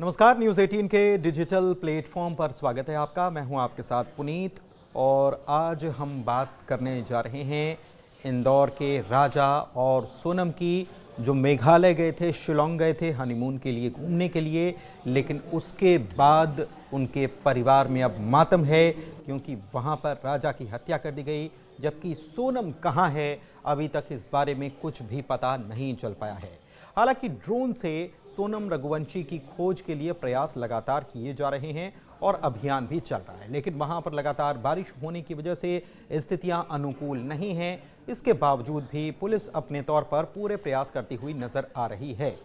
नमस्कार, न्यूज़ 18 के digital platform पर स्वागत है आपका। मैं हूं आपके साथ पुनीत और आज हम बात करने जा रहे हैं इंदौर के राजा और सोनम की, जो मेघालय गए थे, शिलोंग गए थे हनीमून के लिए, घूमने के लिए, लेकिन उसके बाद उनके परिवार में अब मातम है क्योंकि वहां पर राजा की हत्या कर दी गई। जबकि सोनम कहां है, अभी तक इस बारे में कुछ भी पता नहीं चल पाया है। हालांकि ड्रोन से सोनम रघुवंशी की खोज के लिए प्रयास लगातार किए जा रहे हैं और अभियान भी चल रहा है, लेकिन वहां पर लगातार बारिश होने की वजह से स्थितियां अनुकूल नहीं हैं। इसके बावजूद भी पुलिस अपने तौर पर पूरे प्रयास करती हुई नजर आ रही है।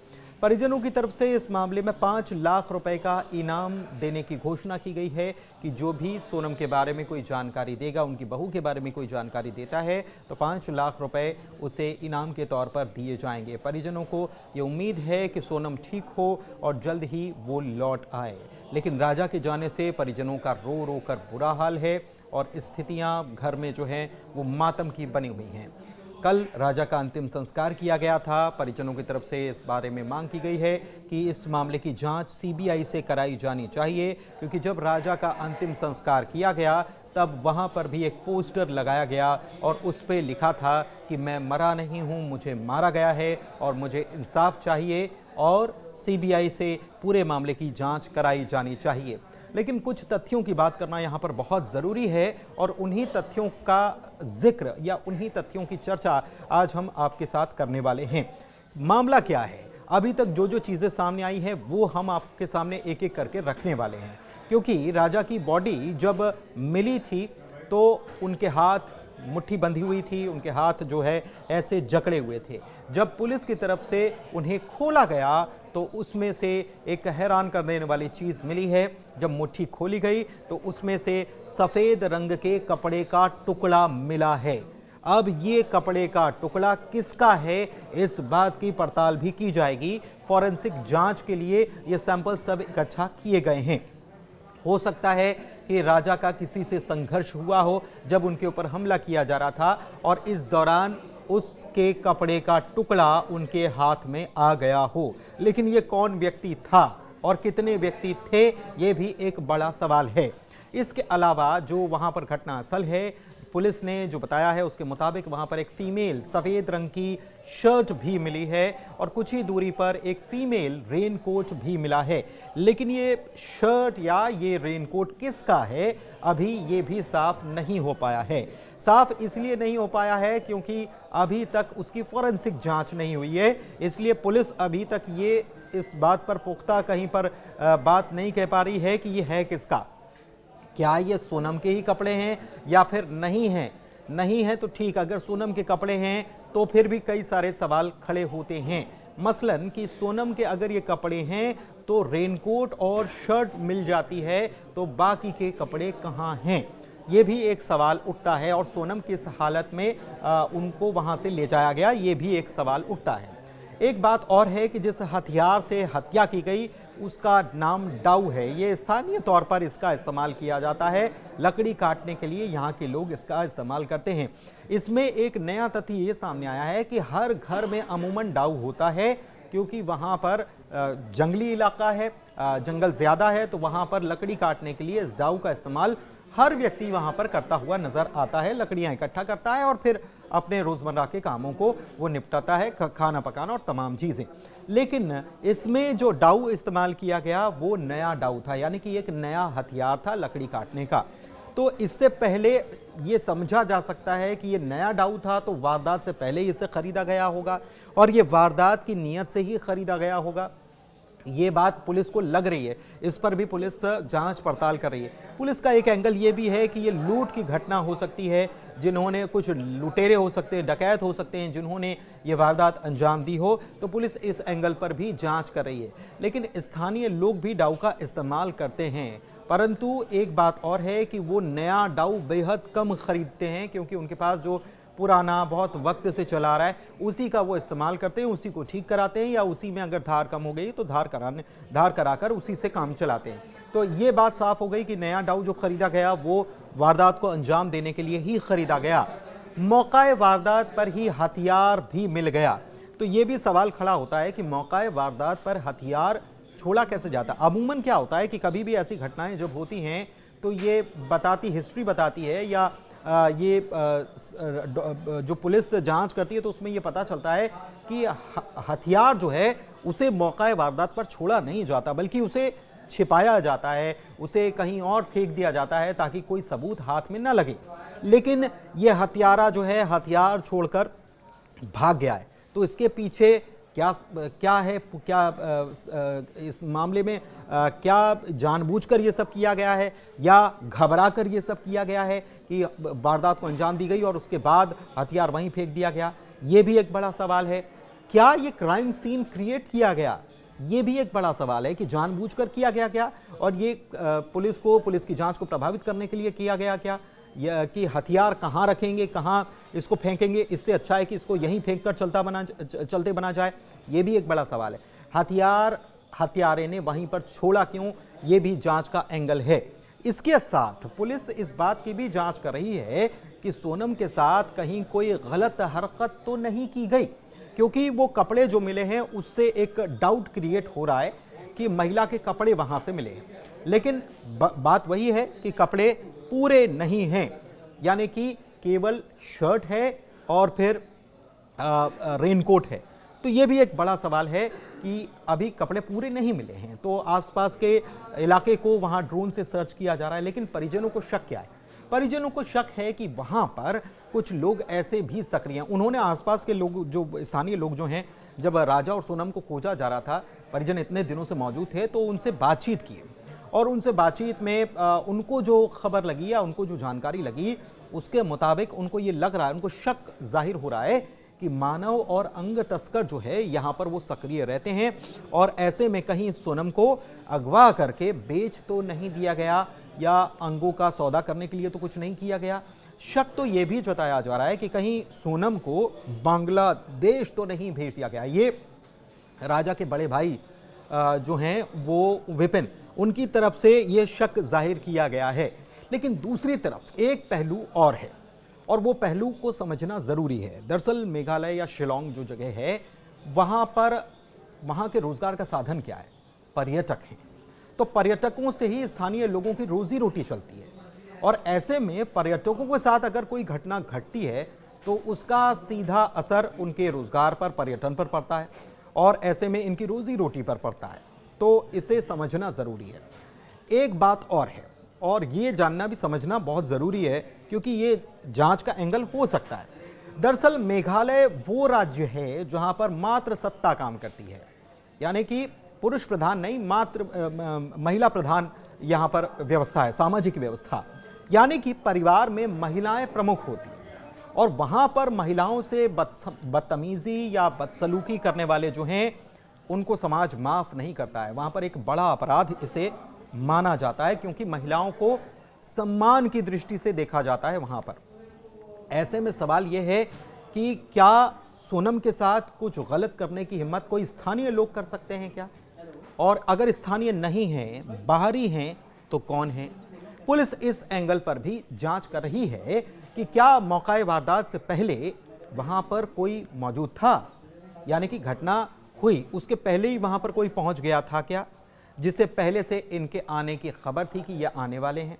परिजनों की तरफ से इस मामले में 5 लाख रुपए का इनाम देने की घोषणा की गई है कि जो भी सोनम के बारे में कोई जानकारी देगा, उनकी बहू के बारे में कोई जानकारी देता है तो 5 लाख रुपए उसे इनाम के तौर पर दिए जाएंगे। परिजनों को ये उम्मीद है कि सोनम ठीक हो और जल्द ही वो लौट आए, लेकिन राजा के जाने से परिजनों का रो रो कर बुरा हाल है और स्थितियां घर में जो हैं वो मातम की बनी हुई हैं। कल राजा का अंतिम संस्कार किया गया था। परिजनों की तरफ से इस बारे में मांग की गई है कि इस मामले की जांच सीबीआई से कराई जानी चाहिए, क्योंकि जब राजा का अंतिम संस्कार किया गया तब वहां पर भी एक पोस्टर लगाया गया और उस पर लिखा था कि मैं मरा नहीं हूं, मुझे मारा गया है और मुझे इंसाफ चाहिए और सीबीआई से पूरे मामले की जाँच कराई जानी चाहिए। लेकिन कुछ तथ्यों की बात करना यहाँ पर बहुत ज़रूरी है और उन्हीं तथ्यों का जिक्र या उन्हीं तथ्यों की चर्चा आज हम आपके साथ करने वाले हैं। मामला क्या है, अभी तक जो जो चीज़ें सामने आई हैं वो हम आपके सामने एक एक करके रखने वाले हैं, क्योंकि राजा की बॉडी जब मिली थी तो उनके हाथ मुट्ठी बंधी हुई थी, उनके हाथ जो है ऐसे जकड़े हुए थे। जब पुलिस की तरफ से उन्हें खोला गया तो उसमें से एक हैरान कर देने वाली चीज़ मिली है। जब मुट्ठी खोली गई तो उसमें से सफ़ेद रंग के कपड़े का टुकड़ा मिला है। अब ये कपड़े का टुकड़ा किसका है, इस बात की पड़ताल भी की जाएगी। फॉरेंसिक जांच के लिए ये सैंपल सब इकट्ठा किए गए हैं। हो सकता है कि राजा का किसी से संघर्ष हुआ हो जब उनके ऊपर हमला किया जा रहा था और इस दौरान उसके कपड़े का टुकड़ा उनके हाथ में आ गया हो। लेकिन ये कौन व्यक्ति था और कितने व्यक्ति थे, ये भी एक बड़ा सवाल है। इसके अलावा जो वहाँ पर घटनास्थल है, पुलिस ने जो बताया है उसके मुताबिक वहाँ पर एक फीमेल सफ़ेद रंग की शर्ट भी मिली है और कुछ ही दूरी पर एक फीमेल रेनकोट भी मिला है। लेकिन ये शर्ट या ये रेनकोट किसका है, अभी ये भी साफ नहीं हो पाया है। साफ इसलिए नहीं हो पाया है क्योंकि अभी तक उसकी फॉरेंसिक जांच नहीं हुई है, इसलिए पुलिस अभी तक ये इस बात पर पुख्ता कहीं पर बात नहीं कह पा रही है कि ये है किसका। क्या ये सोनम के ही कपड़े हैं या फिर नहीं हैं? नहीं है तो ठीक, अगर सोनम के कपड़े हैं तो फिर भी कई सारे सवाल खड़े होते हैं। मसलन कि सोनम के अगर ये कपड़े हैं तो रेनकोट और शर्ट मिल जाती है, तो बाकी के कपड़े कहाँ हैं, ये भी एक सवाल उठता है। और सोनम किस हालत में उनको वहाँ से ले जाया गया, ये भी एक सवाल उठता है। एक बात और है कि जिस हथियार से हत्या की गई उसका नाम डाऊ है। ये स्थानीय तौर पर इसका इस्तेमाल किया जाता है, लकड़ी काटने के लिए यहाँ के लोग इसका इस्तेमाल करते हैं। इसमें एक नया तथ्य ये सामने आया है कि हर घर में अमूमन डाऊ होता है, क्योंकि वहाँ पर जंगली इलाका है, जंगल ज़्यादा है, तो वहाँ पर लकड़ी काटने के लिए इस डाऊ का इस्तेमाल हर व्यक्ति वहाँ पर करता हुआ नज़र आता है। लकड़ियाँ इकट्ठा करता है और फिर अपने रोज़मर्रा के कामों को वो निपटाता है, खाना पकाना और तमाम चीज़ें। लेकिन इसमें जो डाऊ इस्तेमाल किया गया वो नया डाऊ था, यानी कि एक नया हथियार था लकड़ी काटने का। तो इससे पहले ये समझा जा सकता है कि ये नया डाऊ था तो वारदात से पहले इसे ख़रीदा गया होगा और ये वारदात की नीयत से ही ख़रीदा गया होगा। ये बात पुलिस को लग रही है, इस पर भी पुलिस जांच पड़ताल कर रही है। पुलिस का एक एंगल ये भी है कि ये लूट की घटना हो सकती है, जिन्होंने कुछ लुटेरे हो सकते हैं, डकैत हो सकते हैं जिन्होंने ये वारदात अंजाम दी हो, तो पुलिस इस एंगल पर भी जांच कर रही है। लेकिन स्थानीय लोग भी डाऊ का इस्तेमाल करते हैं, परंतु एक बात और है कि वो नया डाऊ बेहद कम खरीदते हैं, क्योंकि उनके पास जो पुराना बहुत वक्त से चला रहा है उसी का वो इस्तेमाल करते हैं, उसी को ठीक कराते हैं, या उसी में अगर धार कम हो गई तो धार कराकर उसी से काम चलाते हैं। तो ये बात साफ हो गई कि नया डाऊ जो खरीदा गया वो वारदात को अंजाम देने के लिए ही खरीदा गया। मौकाए वारदात पर ही हथियार भी मिल गया, तो ये भी सवाल खड़ा होता है कि मौकाए वारदात पर हथियार छोड़ा कैसे जाता। अमूमन क्या होता है कि कभी भी ऐसी घटनाएं जब होती हैं तो ये हिस्ट्री बताती है या जो पुलिस जांच करती है तो उसमें ये पता चलता है कि हथियार जो है उसे मौका वारदात पर छोड़ा नहीं जाता, बल्कि उसे छिपाया जाता है, उसे कहीं और फेंक दिया जाता है ताकि कोई सबूत हाथ में न लगे। लेकिन ये हत्यारा जो है हथियार छोड़कर भाग गया है। तो इसके पीछे क्या है, इस मामले में क्या जानबूझकर ये सब किया गया है या घबरा कर ये सब किया गया है कि वारदात को अंजाम दी गई और उसके बाद हथियार वहीं फेंक दिया गया? ये भी एक बड़ा सवाल है। क्या ये क्राइम सीन क्रिएट किया गया? ये भी एक बड़ा सवाल है कि जानबूझकर किया गया क्या, और ये पुलिस की जांच को प्रभावित करने के लिए किया गया क्या, या कि हथियार कहाँ रखेंगे, कहाँ इसको फेंकेंगे, इससे अच्छा है कि इसको यहीं फेंक कर चलते बना जाए। ये भी एक बड़ा सवाल है। हत्यारे ने वहीं पर छोड़ा क्यों, ये भी जांच का एंगल है। इसके साथ पुलिस इस बात की भी जांच कर रही है कि सोनम के साथ कहीं कोई गलत हरकत तो नहीं की गई, क्योंकि वो कपड़े जो मिले हैं उससे एक डाउट क्रिएट हो रहा है कि महिला के कपड़े वहां से मिले हैं। लेकिन बात वही है कि कपड़े पूरे नहीं हैं, यानी कि केवल शर्ट है और फिर रेनकोट है। तो ये भी एक बड़ा सवाल है कि अभी कपड़े पूरे नहीं मिले हैं। तो आसपास के इलाके को वहां ड्रोन से सर्च किया जा रहा है, लेकिन परिजनों को शक क्या है? परिजनों को शक है कि वहां पर कुछ लोग ऐसे भी सक्रिय हैं। उन्होंने आसपास के लोग, जो स्थानीय लोग जो हैं, जब राजा और सोनम को खोजा जा रहा था, परिजन इतने दिनों से मौजूद थे, तो उनसे बातचीत की और उनसे बातचीत में उनको जो खबर लगी या उनको जो जानकारी लगी उसके मुताबिक उनको ये लग रहा है, उनको शक जाहिर हो रहा है कि मानव और अंग तस्कर जो है यहाँ पर वो सक्रिय रहते हैं और ऐसे में कहीं सोनम को अगवा करके बेच तो नहीं दिया गया या अंगों का सौदा करने के लिए तो कुछ नहीं किया गया। शक तो ये भी जताया जा रहा है कि कहीं सोनम को बांग्लादेश तो नहीं भेज दिया गया। ये राजा के बड़े भाई जो हैं वो विपिन, उनकी तरफ से ये शक जाहिर किया गया है। लेकिन दूसरी तरफ एक पहलू और है और वो पहलू को समझना ज़रूरी है। दरअसल मेघालय या शिलोंग जो जगह है वहाँ के रोज़गार का साधन क्या है? पर्यटक हैं। तो पर्यटकों से ही स्थानीय लोगों की रोजी रोटी चलती है और ऐसे में पर्यटकों के साथ अगर कोई घटना घटती है तो उसका सीधा असर उनके रोज़गार पर, पर्यटन पर पड़ता है और ऐसे में इनकी रोजी रोटी पर पड़ता है। तो इसे समझना ज़रूरी है। एक बात और है, और ये जानना भी समझना बहुत ज़रूरी है क्योंकि ये जांच का एंगल हो सकता है। दरअसल मेघालय वो राज्य है जहां पर मात्र सत्ता काम करती है, यानी कि पुरुष प्रधान नहीं, मात्र महिला प्रधान यहाँ पर व्यवस्था है, सामाजिक व्यवस्था, यानी कि परिवार में महिलाएं प्रमुख होती हैं और वहाँ पर महिलाओं से बदतमीजी या बदसलूकी करने वाले जो हैं उनको समाज माफ़ नहीं करता है। वहाँ पर एक बड़ा अपराध इसे माना जाता है क्योंकि महिलाओं को सम्मान की दृष्टि से देखा जाता है वहाँ पर। ऐसे में सवाल यह है कि क्या सोनम के साथ कुछ गलत करने की हिम्मत कोई स्थानीय लोग कर सकते हैं क्या? और अगर स्थानीय नहीं हैं, बाहरी हैं, तो कौन है? पुलिस इस एंगल पर भी जांच कर रही है कि क्या मौका वारदात से पहले वहां पर कोई मौजूद था, यानी कि घटना हुई उसके पहले ही वहां पर कोई पहुंच गया था क्या, जिसे पहले से इनके आने की खबर थी कि ये आने वाले हैं।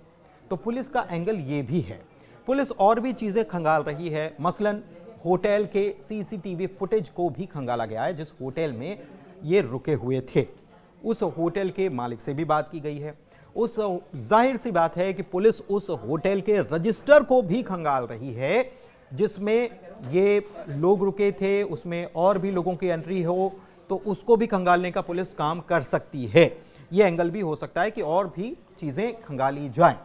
तो पुलिस का एंगल ये भी है। पुलिस और भी चीज़ें खंगाल रही है, मसलन होटल के सीसीटीवी फुटेज को भी खंगाला गया है जिस होटल में ये रुके हुए थे। उस होटल के मालिक से भी बात की गई है। उस जाहिर सी बात है कि पुलिस उस होटल के रजिस्टर को भी खंगाल रही है जिसमें ये लोग रुके थे, उसमें और भी लोगों की एंट्री हो तो उसको भी खंगालने का पुलिस काम कर सकती है। ये एंगल भी हो सकता है कि और भी चीज़ें खंगाली जाएं।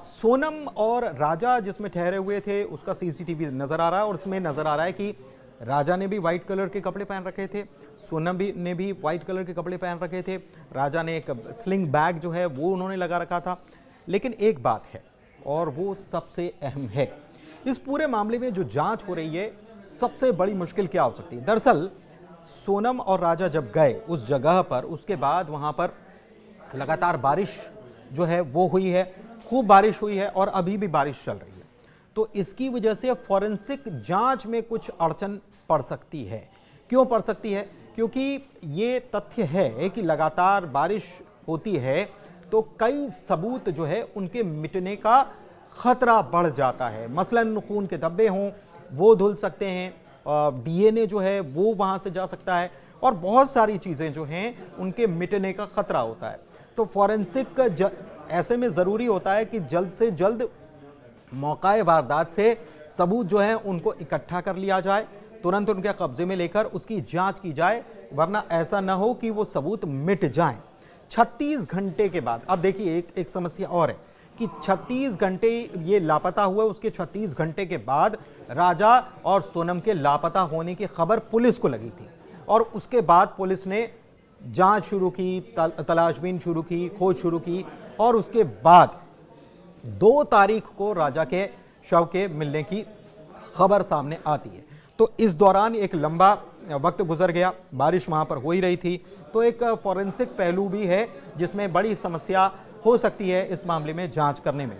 सोनम और राजा जिसमें ठहरे हुए थे उसका सीसीटीवी नज़र आ रहा है और उसमें नज़र आ रहा है कि राजा ने भी वाइट कलर के कपड़े पहन रखे थे, सोनम ने भी वाइट कलर के कपड़े पहन रखे थे। राजा ने एक स्लिंग बैग जो है वो उन्होंने लगा रखा था। लेकिन एक बात है और वो सबसे अहम है, इस पूरे मामले में जो जांच हो रही है सबसे बड़ी मुश्किल क्या हो सकती है? दरअसल सोनम और राजा जब गए उस जगह पर, उसके बाद वहाँ पर लगातार बारिश जो है वो हुई है, खूब बारिश हुई है और अभी भी बारिश चल रही है। तो इसकी वजह से फॉरेंसिक जांच में कुछ अड़चन पड़ सकती है। क्यों पड़ सकती है? क्योंकि ये तथ्य है कि लगातार बारिश होती है तो कई सबूत जो है उनके मिटने का खतरा बढ़ जाता है। मसलन खून के धब्बे हों वो धुल सकते हैं, डीएनए जो है वो वहाँ से जा सकता है और बहुत सारी चीज़ें जो हैं उनके मिटने का खतरा होता है। तो फॉरेंसिक ऐसे में ज़रूरी होता है कि जल्द से जल्द मौका वारदात से सबूत जो हैं उनको इकट्ठा कर लिया जाए, तुरंत उनके कब्जे में लेकर उसकी जांच की जाए, वरना ऐसा ना हो कि वो सबूत मिट जाएं। 36 घंटे के बाद, अब देखिए एक समस्या और है कि 36 घंटे ये लापता हुए, उसके 36 घंटे के बाद राजा और सोनम के लापता होने की खबर पुलिस को लगी थी और उसके बाद पुलिस ने जांच शुरू की, तलाशबीन शुरू की, खोज शुरू की और उसके बाद 2 तारीख को राजा के शव के मिलने की खबर सामने आती है। तो इस दौरान एक लंबा वक्त गुजर गया, बारिश वहाँ पर हो ही रही थी, तो एक फॉरेंसिक पहलू भी है जिसमें बड़ी समस्या हो सकती है इस मामले में जांच करने में।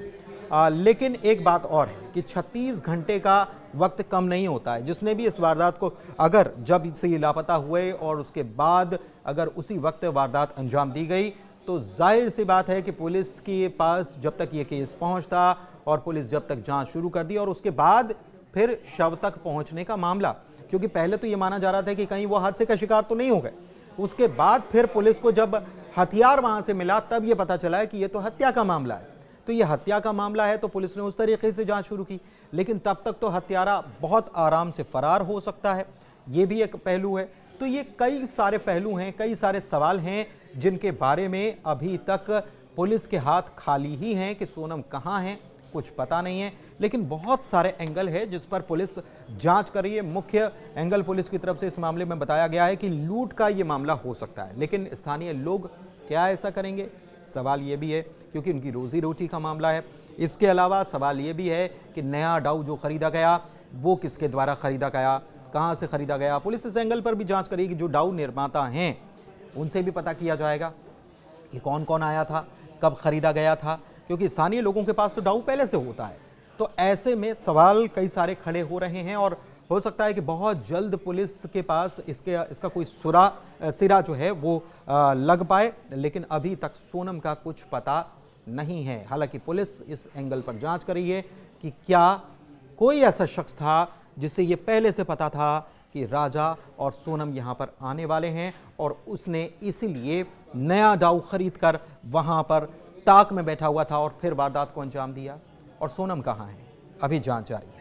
लेकिन एक बात और है कि 36 घंटे का वक्त कम नहीं होता है। जिसने भी इस वारदात को, अगर जब से लापता हुए और उसके बाद अगर उसी वक्त वारदात अंजाम दी गई तो जाहिर सी बात है कि पुलिस के पास जब तक ये केस पहुंचता और पुलिस जब तक जांच शुरू कर दी और उसके बाद फिर शव तक पहुंचने का मामला, क्योंकि पहले तो ये माना जा रहा था कि कहीं वो हादसे का शिकार तो नहीं हो गए, उसके बाद फिर पुलिस को जब हथियार वहां से मिला तब ये पता चला है कि ये तो हत्या का मामला है। तो ये हत्या का मामला है तो पुलिस ने उस तरीके से जांच शुरू की, लेकिन तब तक तो हत्यारा बहुत आराम से फरार हो सकता है, ये भी एक पहलू है। तो ये कई सारे पहलू हैं, कई सारे सवाल हैं जिनके बारे में अभी तक पुलिस के हाथ खाली ही हैं कि सोनम कहाँ हैं, कुछ पता नहीं है। लेकिन बहुत सारे एंगल है जिस पर पुलिस जांच कर रही है। मुख्य एंगल पुलिस की तरफ से इस मामले में बताया गया है कि लूट का ये मामला हो सकता है, लेकिन स्थानीय लोग क्या ऐसा करेंगे, सवाल ये भी है, क्योंकि उनकी रोजी रोटी का मामला है। इसके अलावा सवाल ये भी है कि नया डाउ जो खरीदा गया वो किसके द्वारा खरीदा गया, कहाँ से खरीदा गया। पुलिस इस एंगल पर भी जांच करेगी, जो डाउ निर्माता हैं उनसे भी पता किया जाएगा कि कौन कौन आया था, कब खरीदा गया था, क्योंकि स्थानीय लोगों के पास तो डाउ पहले से होता है। तो ऐसे में सवाल कई सारे खड़े हो रहे हैं और हो सकता है कि बहुत जल्द पुलिस के पास इसका कोई सिरा जो है वो लग पाए, लेकिन अभी तक सोनम का कुछ पता नहीं है। हालांकि पुलिस इस एंगल पर जांच कर रही है कि क्या कोई ऐसा शख्स था जिसे ये पहले से पता था कि राजा और सोनम यहाँ पर आने वाले हैं और उसने इसीलिए नया डाउ खरीद कर वहाँ पर ताक में बैठा हुआ था और फिर वारदात को अंजाम दिया। और सोनम कहाँ है, अभी जांच जारी है।